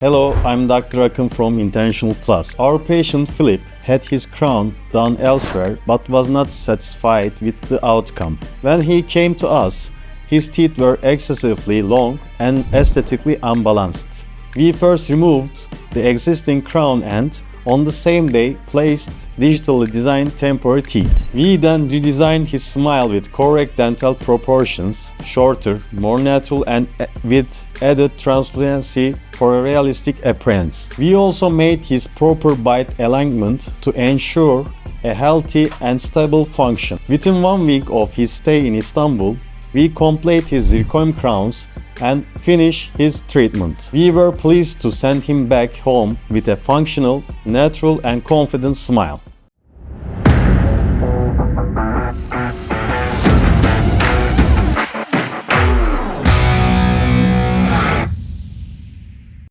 Hello, I'm Dr. Akın from International Plus. Our patient Philip had his crown done elsewhere but was not satisfied with the outcome. When he came to us, his teeth were excessively long and aesthetically unbalanced. We first removed the existing crown and on the same day placed digitally designed temporary teeth. We then redesigned his smile with correct dental proportions, shorter, more natural and with added transparency for a realistic appearance. We also made his proper bite alignment to ensure a healthy and stable function. Within 1 week of his stay in Istanbul, we complete his zirconium crowns and finish his treatment. We were pleased to send him back home with a functional, natural and confident smile.